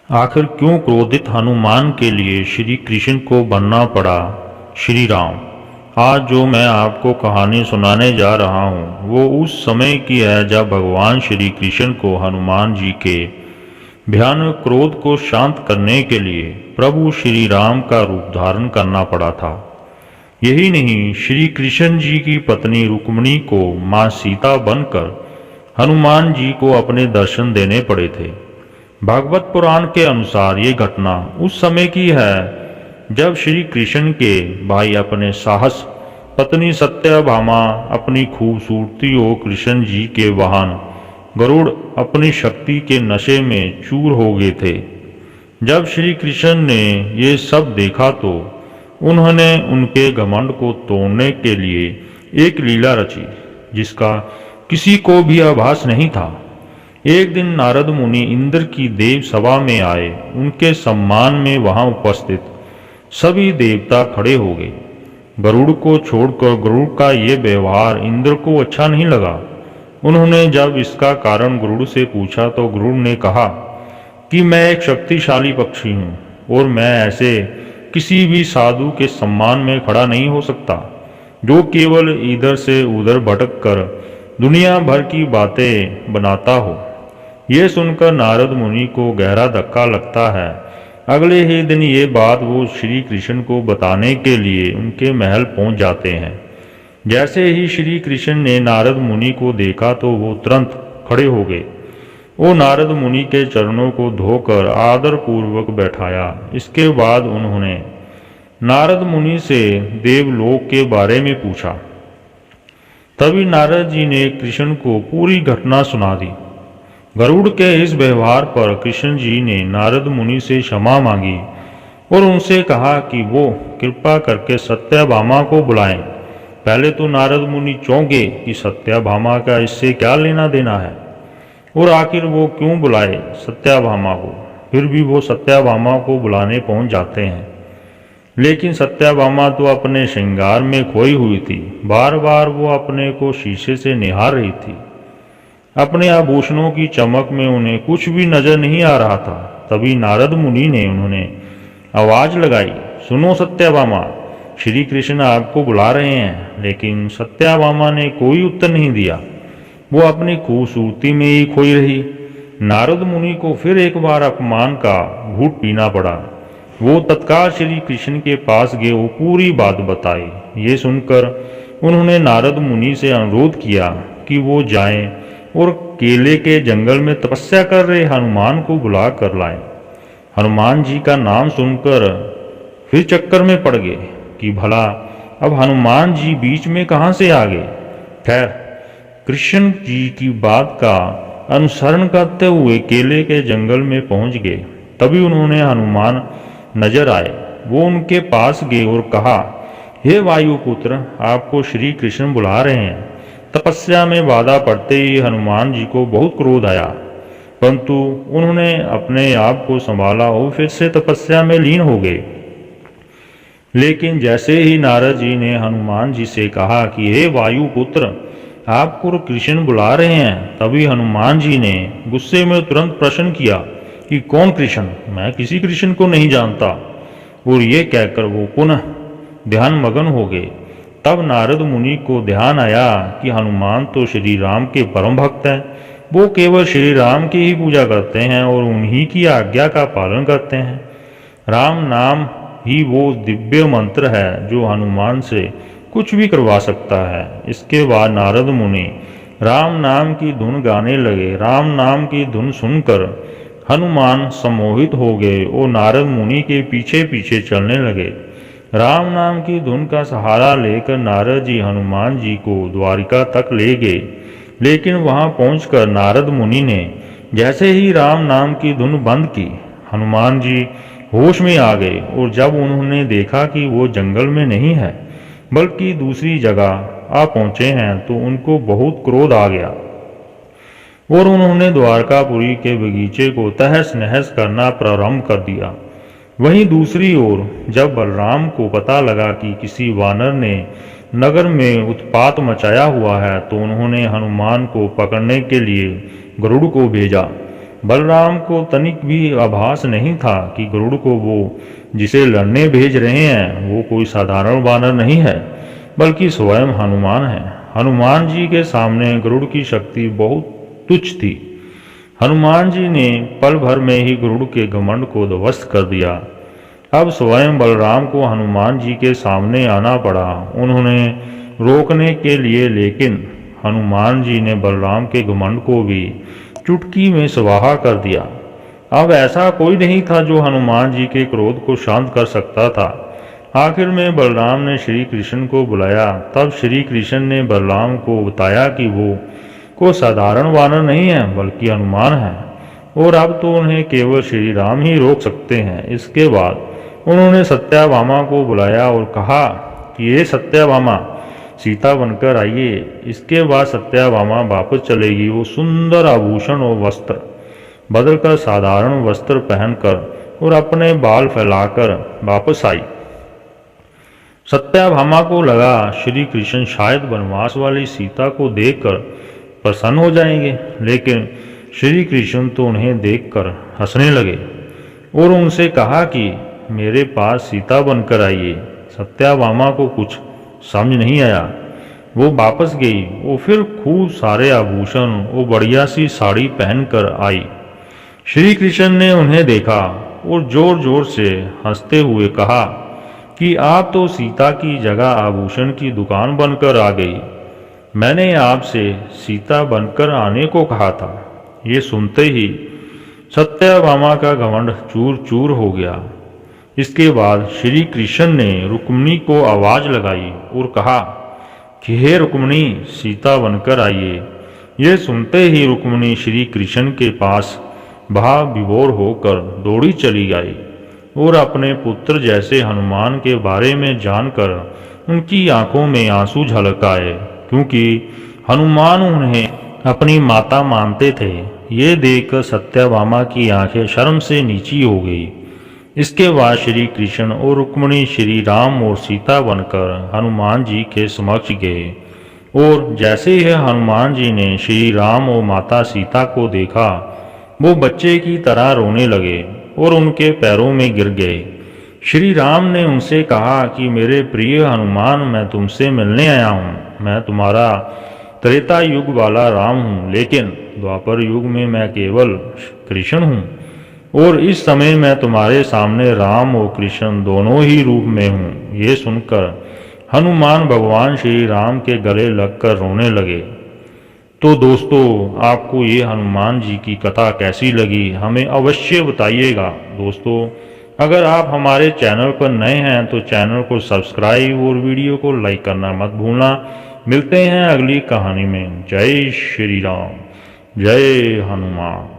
आखिर क्यों क्रोधित हनुमान के लिए श्री कृष्ण को बनना पड़ा श्री राम। आज जो मैं आपको कहानी सुनाने जा रहा हूँ वो उस समय की है जब भगवान श्री कृष्ण को हनुमान जी के भयानक क्रोध को शांत करने के लिए प्रभु श्री राम का रूप धारण करना पड़ा था। यही नहीं, श्री कृष्ण जी की पत्नी रुक्मिणी को मां सीता बनकर हनुमान जी को अपने दर्शन देने पड़े थे। भागवत पुराण के अनुसार ये घटना उस समय की है जब श्री कृष्ण के भाई अपने साहस, पत्नी सत्यभामा अपनी खूबसूरती और कृष्ण जी के वाहन गरुड़ अपनी शक्ति के नशे में चूर हो गए थे। जब श्री कृष्ण ने ये सब देखा तो उन्होंने उनके घमंड को तोड़ने के लिए एक लीला रची जिसका किसी को भी आभास नहीं था। एक दिन नारद मुनि इंद्र की देव सभा में आए। उनके सम्मान में वहां उपस्थित सभी देवता खड़े हो गए। गरुड़ को छोड़कर गरुड़ का ये व्यवहार इंद्र को अच्छा नहीं लगा। उन्होंने जब इसका कारण गरुड़ से पूछा तो गरुड़ ने कहा कि मैं एक शक्तिशाली पक्षी हूँ और मैं ऐसे किसी भी साधु के सम्मान में खड़ा नहीं हो सकता जो केवल इधर से उधर भटक कर दुनिया भर की बातें बनाता हो। ये सुनकर नारद मुनि को गहरा धक्का लगता है। अगले ही दिन ये बात वो श्री कृष्ण को बताने के लिए उनके महल पहुंच जाते हैं। जैसे ही श्री कृष्ण ने नारद मुनि को देखा तो वो तुरंत खड़े हो गए। वो नारद मुनि के चरणों को धोकर आदर पूर्वक बैठाया। इसके बाद उन्होंने नारद मुनि से देवलोक के बारे में पूछा। तभी नारद जी ने कृष्ण को पूरी घटना सुना दी। गरुड़ के इस व्यवहार पर कृष्ण जी ने नारद मुनि से क्षमा मांगी और उनसे कहा कि वो कृपा करके सत्यभामा को बुलाएं। पहले तो नारद मुनि चौंके कि सत्यभामा का इससे क्या लेना देना है और आखिर वो क्यों बुलाए सत्यभामा को। फिर भी वो सत्यभामा को बुलाने पहुंच जाते हैं, लेकिन सत्यभामा तो अपने श्रृंगार में खोई हुई थी। बार बार वो अपने को शीशे से निहार रही थी। अपने आभूषणों की चमक में उन्हें कुछ भी नजर नहीं आ रहा था। तभी नारद मुनि ने उन्होंने आवाज लगाई, सुनो सत्यभामा, श्री कृष्ण आपको बुला रहे हैं। लेकिन सत्यभामा ने कोई उत्तर नहीं दिया। वो अपनी खूबसूरती में ही खोई रही। नारद मुनि को फिर एक बार अपमान का घूंट पीना पड़ा। वो तत्काल श्री कृष्ण के पास गए और पूरी बात बताई। ये सुनकर उन्होंने नारद मुनि से अनुरोध किया कि वो जाएं और केले के जंगल में तपस्या कर रहे हनुमान को बुला कर लाएं। हनुमान जी का नाम सुनकर फिर चक्कर में पड़ गए कि भला अब हनुमान जी बीच में कहाँ से आ गए। खैर, कृष्ण जी की बात का अनुसरण करते हुए केले के जंगल में पहुंच गए। तभी उन्होंने हनुमान नजर आए। वो उनके पास गए और कहा, हे वायुपुत्र, आपको श्री कृष्ण बुला रहे हैं। तपस्या में बाधा पड़ते ही हनुमान जी को बहुत क्रोध आया, परंतु उन्होंने अपने आप को संभाला और फिर से तपस्या में लीन हो गए। लेकिन जैसे ही नारद जी ने हनुमान जी से कहा कि हे वायुपुत्र, आपको कृष्ण बुला रहे हैं, तभी हनुमान जी ने गुस्से में तुरंत प्रश्न किया कि कौन कृष्ण, मैं किसी कृष्ण को नहीं जानता। और ये कहकर वो पुनः ध्यान मगन हो गए। तब नारद मुनि को ध्यान आया कि हनुमान तो श्री राम के परम भक्त हैं। वो केवल श्री राम की ही पूजा करते हैं और उन्हीं की आज्ञा का पालन करते हैं। राम नाम ही वो दिव्य मंत्र है जो हनुमान से कुछ भी करवा सकता है। इसके बाद नारद मुनि राम नाम की धुन गाने लगे। राम नाम की धुन सुनकर हनुमान सम्मोहित हो गए और नारद मुनि के पीछे पीछे चलने लगे। राम नाम की धुन का सहारा लेकर नारद जी हनुमान जी को द्वारिका तक ले गए। लेकिन वहां पहुंचकर नारद मुनि ने जैसे ही राम नाम की धुन बंद की, हनुमान जी होश में आ गए। और जब उन्होंने देखा कि वो जंगल में नहीं है बल्कि दूसरी जगह आ पहुंचे हैं तो उनको बहुत क्रोध आ गया और उन्होंने द्वारकापुरी के बगीचे को तहस नहस करना प्रारंभ कर दिया। वहीं दूसरी ओर जब बलराम को पता लगा कि किसी वानर ने नगर में उत्पात मचाया हुआ है तो उन्होंने हनुमान को पकड़ने के लिए गरुड़ को भेजा। बलराम को तनिक भी आभास नहीं था कि गरुड़ को वो जिसे लड़ने भेज रहे हैं वो कोई साधारण वानर नहीं है, बल्कि स्वयं हनुमान है। हनुमान जी के सामने गरुड़ की शक्ति बहुत तुच्छ थी। हनुमान जी ने पल भर में ही गरुड़ के घमंड को ध्वस्त कर दिया। अब स्वयं बलराम को हनुमान जी के सामने आना पड़ा उन्होंने रोकने के लिए, लेकिन हनुमान जी ने बलराम के घमंड को भी चुटकी में स्वाहा कर दिया। अब ऐसा कोई नहीं था जो हनुमान जी के क्रोध को शांत कर सकता था। आखिर में बलराम ने श्री कृष्ण को बुलाया। तब श्री कृष्ण ने बलराम को बताया कि वो को साधारण वानर नहीं है बल्कि हनुमान है, और अब तो उन्हें केवल श्री राम ही रोक सकते हैं। इसके बाद उन्होंने सत्यभामा को बुलाया और कहा कि ये सत्यभामा सीता बनकर आइए। इसके बाद सत्यभामा वापस चलेगी। वो सुंदर आभूषण और वस्त्र बदलकर साधारण वस्त्र पहनकर और अपने बाल फैलाकर वापस आई। सत्यभामा को लगा श्री कृष्ण शायद वनवास वाली सीता को देखकर प्रसन्न हो जाएंगे, लेकिन श्री कृष्ण तो उन्हें देखकर हंसने लगे और उनसे कहा कि मेरे पास सीता बनकर आइए। सत्यभामा को कुछ समझ नहीं आया। वो वापस गई। वो फिर खूब सारे आभूषण और बढ़िया सी साड़ी पहनकर आई। श्री कृष्ण ने उन्हें देखा और जोर जोर से हंसते हुए कहा कि आप तो सीता की जगह आभूषण की दुकान बनकर आ गई। मैंने आपसे सीता बनकर आने को कहा था। ये सुनते ही सत्यभामा का घमंड चूर चूर हो गया। इसके बाद श्री कृष्ण ने रुक्मिणी को आवाज लगाई और कहा कि हे रुक्मिणी, सीता बनकर आइए। ये सुनते ही रुक्मिणी श्री कृष्ण के पास भाव विभोर होकर दौड़ी चली आई और अपने पुत्र जैसे हनुमान के बारे में जानकर उनकी आंखों में आंसू झलक आए, क्योंकि हनुमान उन्हें अपनी माता मानते थे। ये देखकर सत्यभामा की आंखें शर्म से नीची हो गई। इसके बाद श्री कृष्ण और रुक्मिणी श्री राम और सीता बनकर हनुमान जी के समक्ष गए, और जैसे ही हनुमान जी ने श्री राम और माता सीता को देखा वो बच्चे की तरह रोने लगे और उनके पैरों में गिर गए। श्री राम ने उनसे कहा कि मेरे प्रिय हनुमान, मैं तुमसे मिलने आया हूँ। मैं तुम्हारा त्रेता युग वाला राम हूँ, लेकिन द्वापर युग में मैं केवल कृष्ण हूँ, और इस समय मैं तुम्हारे सामने राम और कृष्ण दोनों ही रूप में हूँ। ये सुनकर हनुमान भगवान श्री राम के गले लगकर रोने लगे। तो दोस्तों, आपको ये हनुमान जी की कथा कैसी लगी हमें अवश्य बताइएगा। दोस्तों, अगर आप हमारे चैनल पर नए हैं तो चैनल को सब्सक्राइब और वीडियो को लाइक करना मत भूलना। मिलते हैं अगली कहानी में। जय श्री राम, जय हनुमान।